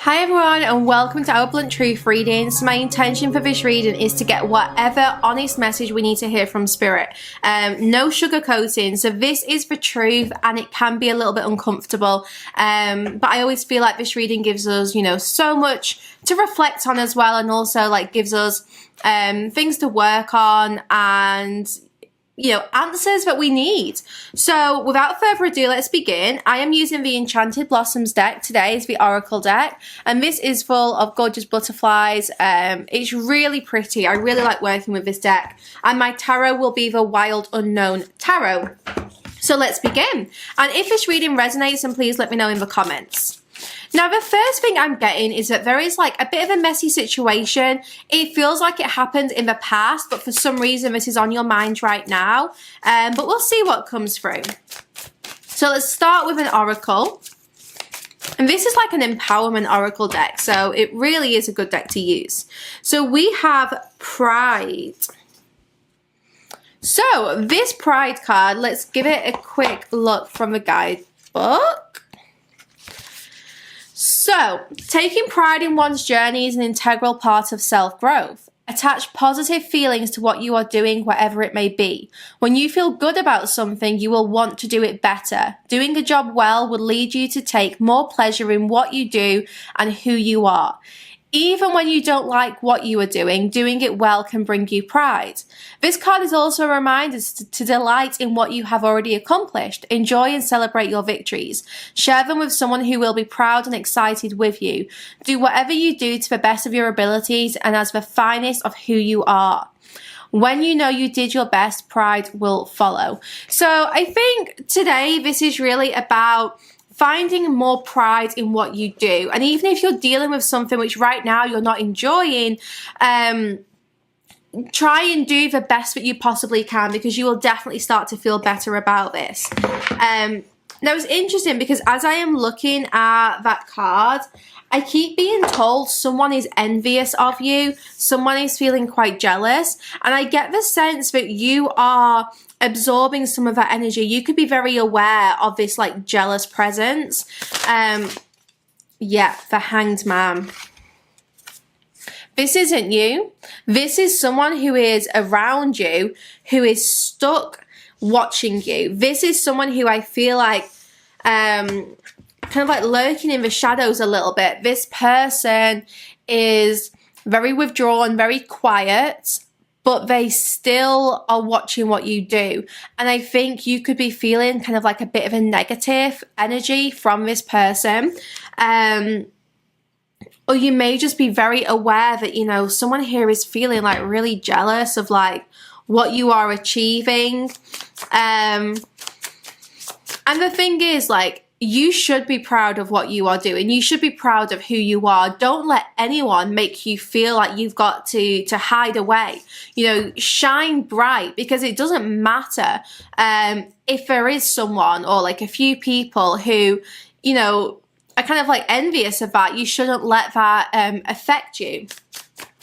Hi everyone and welcome to our Blunt Truth reading. So my intention for this reading is to get whatever honest message we need to hear from Spirit. No sugarcoating. So this is the truth and it can be a little bit uncomfortable. But I always feel like this reading gives us, so much to reflect on as well, and also like gives us things to work on and answers that we need. So without further ado, let's begin. I am using the Enchanted Blossoms deck today. It's the Oracle deck, and this is full of gorgeous butterflies. It's really pretty. I really like working with this deck, and my tarot will be the Wild Unknown Tarot. So let's begin. And if this reading resonates, then please let me know in the comments. Now, the first thing I'm getting is that there is like a bit of a messy situation. It feels like it happened in the past, but for some reason this is on your mind right now. But we'll see what comes through. So let's start with an oracle. And this is like an empowerment oracle deck, so it really is a good deck to use. So we have Pride. So this Pride card, let's give it a quick look from the guidebook. So, taking pride in one's journey is an integral part of self-growth. Attach positive feelings to what you are doing, whatever it may be. When you feel good about something, you will want to do it better. Doing a job well will lead you to take more pleasure in what you do and who you are. Even when you don't like what you are doing it well can bring you pride. This card is also a reminder to delight in what you have already accomplished. Enjoy and celebrate your victories. Share them with someone who will be proud and excited with you. Do whatever you do to the best of your abilities and as the finest of who you are. When you know you did your best, pride will follow. So I think today this is really about finding more pride in what you do. And even if you're dealing with something which right now you're not enjoying, try and do the best that you possibly can, because you will definitely start to feel better about this. Now it's interesting because as I am looking at that card, I keep being told someone is envious of you, someone is feeling quite jealous, and I get the sense that you are absorbing some of that energy. You could be very aware of this like jealous presence. Yeah, the Hanged Man. This isn't you. This is someone who is around you, who is stuck watching you. This is someone who I feel like kind of like lurking in the shadows a little bit. This person is very withdrawn, very quiet, but they still are watching what you do. And I think you could be feeling kind of like a bit of a negative energy from this person. Or you may just be very aware that, someone here is feeling like really jealous of like what you are achieving. And the thing is, like, you should be proud of what you are doing. You should be proud of who you are. Don't let anyone make you feel like you've got to hide away. Shine bright, because it doesn't matter if there is someone or like a few people who, are kind of like envious of that. You shouldn't let that affect you.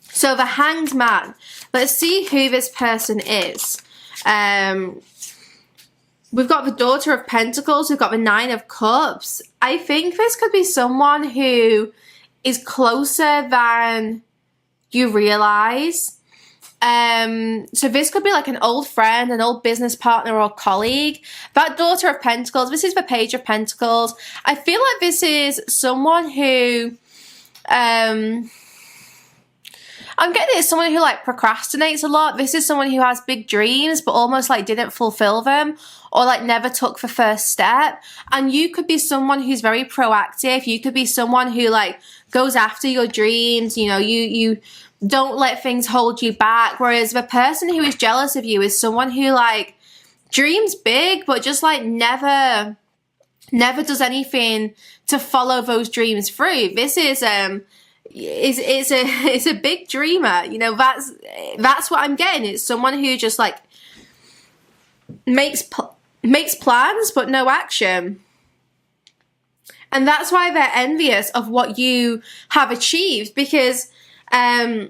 So the Hanged Man. Let's see who this person is. We've got the Daughter of Pentacles. We've got the Nine of Cups. I think this could be someone who is closer than you realize. So this could be like an old friend, an old business partner or colleague. That Daughter of Pentacles, this is the Page of Pentacles. I feel like this is someone who, I'm getting it, someone who like procrastinates a lot. This is someone who has big dreams but almost like didn't fulfill them, or like never took the first step. And you could be someone who's very proactive. You could be someone who like goes after your dreams. You don't let things hold you back. Whereas the person who is jealous of you is someone who like dreams big but just like never does anything to follow those dreams through. This is it's a big dreamer. That's what I'm getting. It's someone who just like makes plans but no action. And that's why they're envious of what you have achieved, because I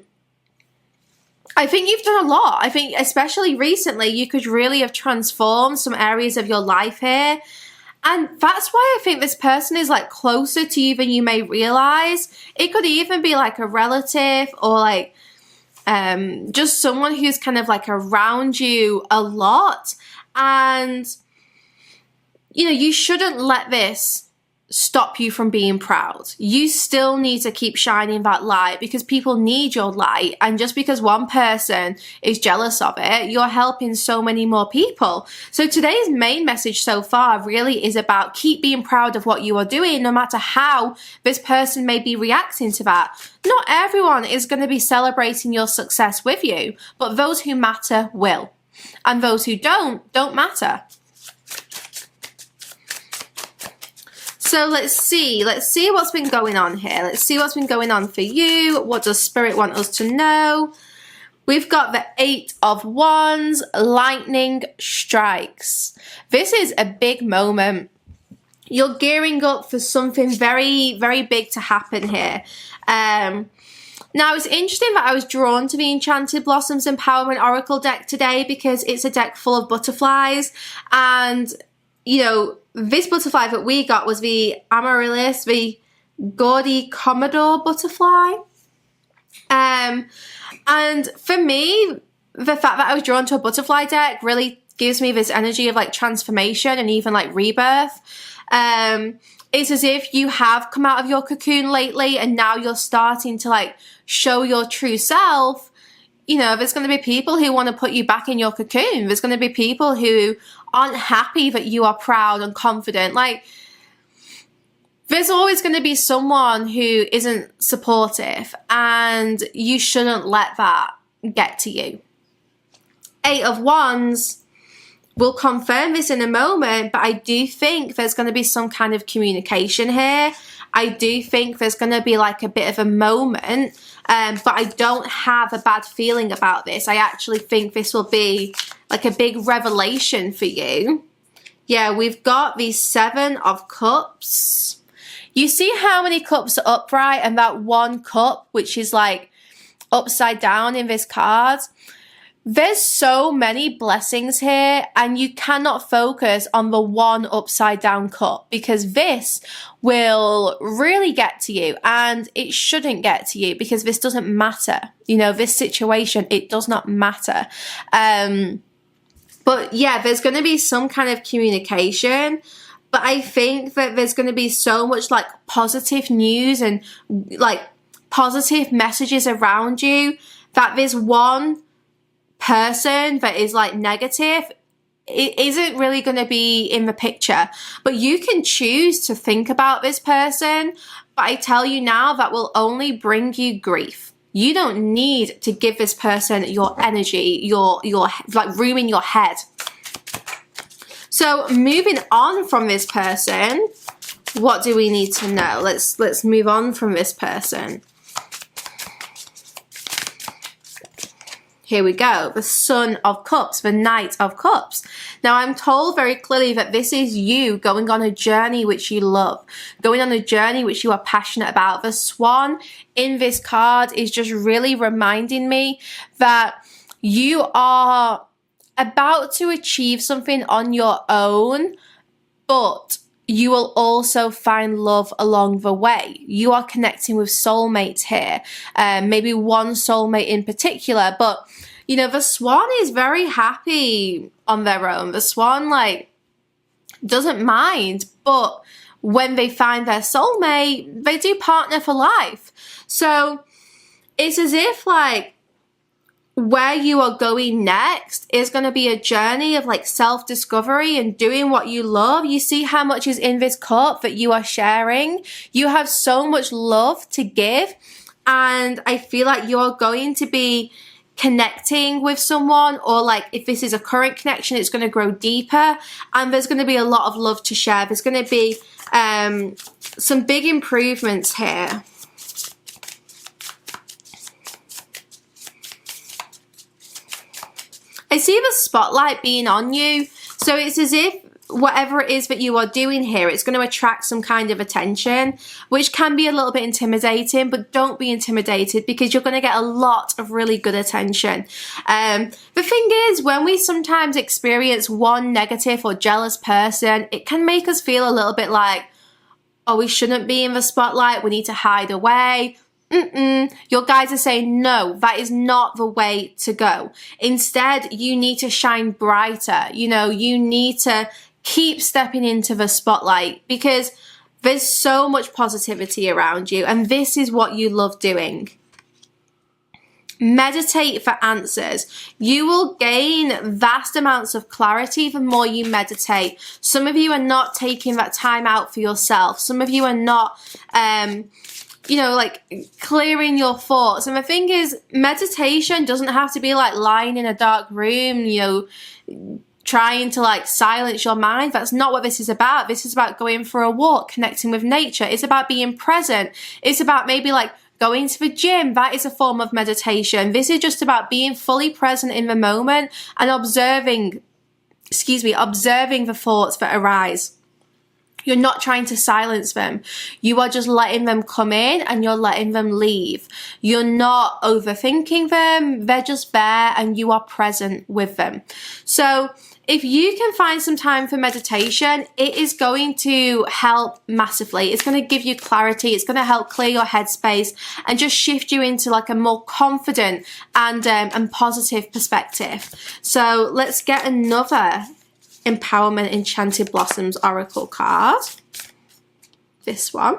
think you've done a lot. I think especially recently you could really have transformed some areas of your life here. And that's why I think this person is like closer to you than you may realize. It could even be like a relative or like just someone who's kind of like around you a lot. And, you know, you shouldn't let this stop you from being proud. You still need to keep shining that light because people need your light. And just because one person is jealous of it, you're helping so many more people. So today's main message so far really is about keep being proud of what you are doing, no matter how this person may be reacting to that. Not everyone is going to be celebrating your success with you, but those who matter will. And those who don't matter. So let's see what's been going on here. Let's see what's been going on for you. What does Spirit want us to know? We've got the 8 of Wands, lightning strikes. This is a big moment. You're gearing up for something very, very big to happen here. Now, it's interesting that I was drawn to the Enchanted Blossoms Empowerment Oracle deck today because it's a deck full of butterflies. And, you know, this butterfly that we got was the Amaryllis, the gaudy Commodore butterfly. And for me, the fact that I was drawn to a butterfly deck really gives me this energy of like transformation and even like rebirth. It's as if you have come out of your cocoon lately and now you're starting to like show your true self. You know, there's going to be people who want to put you back in your cocoon. There's going to be people who aren't happy that you are proud and confident. Like, there's always going to be someone who isn't supportive, and you shouldn't let that get to you. 8 of Wands will confirm this in a moment, but I do think there's going to be some kind of communication here. I do think there's going to be like a bit of a moment, but I don't have a bad feeling about this. I actually think this will be like a big revelation for you. Yeah, we've got the 7 of Cups. You see how many cups are upright and that one cup, which is like upside down in this card? There's so many blessings here, and you cannot focus on the one upside down cup because this will really get to you, and it shouldn't get to you because this doesn't matter. You know, this situation, it does not matter. But yeah, there's going to be some kind of communication, but I think that there's going to be so much like positive news and like positive messages around you that this one person that is like negative, it isn't really going to be in the picture. But you can choose to think about this person, but I tell you now, that will only bring you grief. You don't need to give this person your energy, your like room in your head. So moving on from this person, what do we need to know? Let's move on from this person. Here we go, the Son of Cups, the Knight of Cups. Now, I'm told very clearly that this is you going on a journey which you love, going on a journey which you are passionate about. The Swan in this card is just really reminding me that you are about to achieve something on your own, but you will also find love along the way. You are connecting with soulmates here, maybe one soulmate in particular, but you know, the Swan is very happy on their own. The Swan like doesn't mind, but when they find their soulmate, they do partner for life. So it's as if like where you are going next is going to be a journey of like self-discovery and doing what you love. You see how much is in this cup that you are sharing. You have so much love to give, and I feel like you're going to be connecting with someone, or like if this is a current connection, it's going to grow deeper, and there's going to be a lot of love to share. There's going to be some big improvements here. I see the spotlight being on you. So it's as if whatever it is that you are doing here, it's going to attract some kind of attention, which can be a little bit intimidating, but don't be intimidated because you're going to get a lot of really good attention. The thing is, when we sometimes experience one negative or jealous person, it can make us feel a little bit like, oh, we shouldn't be in the spotlight, we need to hide away. Your guides are saying, no, that is not the way to go. Instead, you need to shine brighter. You know, you need to keep stepping into the spotlight because there's so much positivity around you, and this is what you love doing. Meditate for answers. You will gain vast amounts of clarity the more you meditate. Some of you are not taking that time out for yourself. Some of you are not, you know, like clearing your thoughts. And the thing is, meditation doesn't have to be like lying in a dark room, you know, trying to like silence your mind. That's not what this is about. This is about going for a walk, connecting with nature. It's about being present. It's about maybe like going to the gym. That is a form of meditation. This is just about being fully present in the moment and observing the thoughts that arise. You're not trying to silence them. You are just letting them come in and you're letting them leave. You're not overthinking them. They're just there and you are present with them. So if you can find some time for meditation, it is going to help massively. It's going to give you clarity. It's going to help clear your headspace and just shift you into like a more confident and positive perspective. So let's get another Empowerment Enchanted Blossoms Oracle card. This one.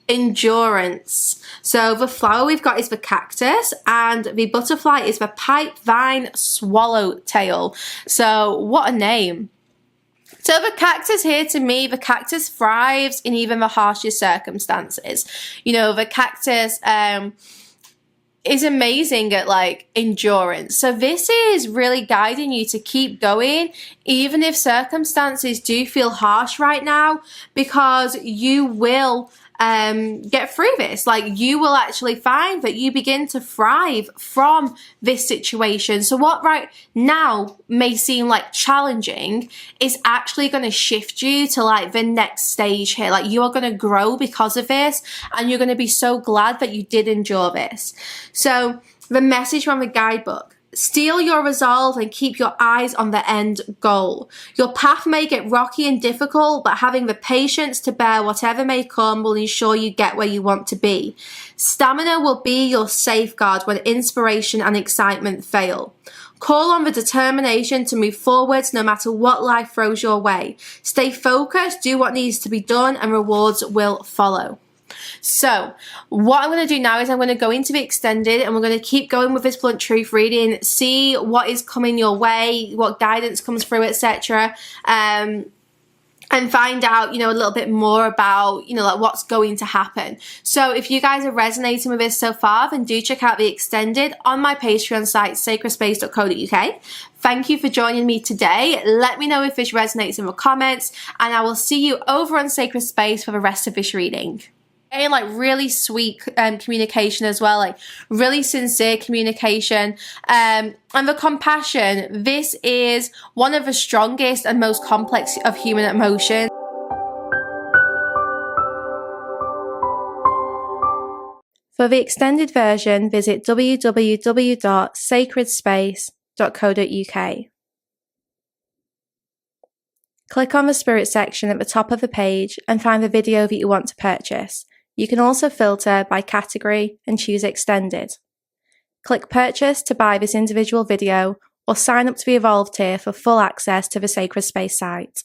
Endurance. So the flower we've got is the cactus and the butterfly is the pipe vine swallowtail. So what a name. So the cactus here, to me, the cactus thrives in even the harshest circumstances. You know, the cactus is amazing at like endurance. So this is really guiding you to keep going, even if circumstances do feel harsh right now, because you will get through this. Like, you will actually find that you begin to thrive from this situation. So what right now may seem like challenging is actually going to shift you to like the next stage here. Like, you are going to grow because of this, and you're going to be so glad that you did endure this. So the message from the guidebook: steel your resolve and keep your eyes on the end goal. Your path may get rocky and difficult, but having the patience to bear whatever may come will ensure you get where you want to be. Stamina will be your safeguard when inspiration and excitement fail. Call on the determination to move forwards no matter what life throws your way. Stay focused, do what needs to be done, and rewards will follow. So what I'm going to do now is I'm going to go into the extended, and we're going to keep going with this blunt truth reading, see what is coming your way, what guidance comes through, etc. And find out, you know, a little bit more about, you know, like what's going to happen. So if you guys are resonating with this so far, then do check out the extended on my Patreon site, sacredspace.co.uk. Thank you for joining me today. Let me know if this resonates in the comments, and I will see you over on Sacred Space for the rest of this reading. And like really sweet communication as well, like really sincere communication, and the compassion. This is one of the strongest and most complex of human emotions. For the extended version, visit www.sacredspace.co.uk. Click on the Spirit section at the top of the page and find the video that you want to purchase. You can also filter by category and choose extended. Click purchase to buy this individual video, or sign up to the Evolve tier for full access to the Sacred Space site.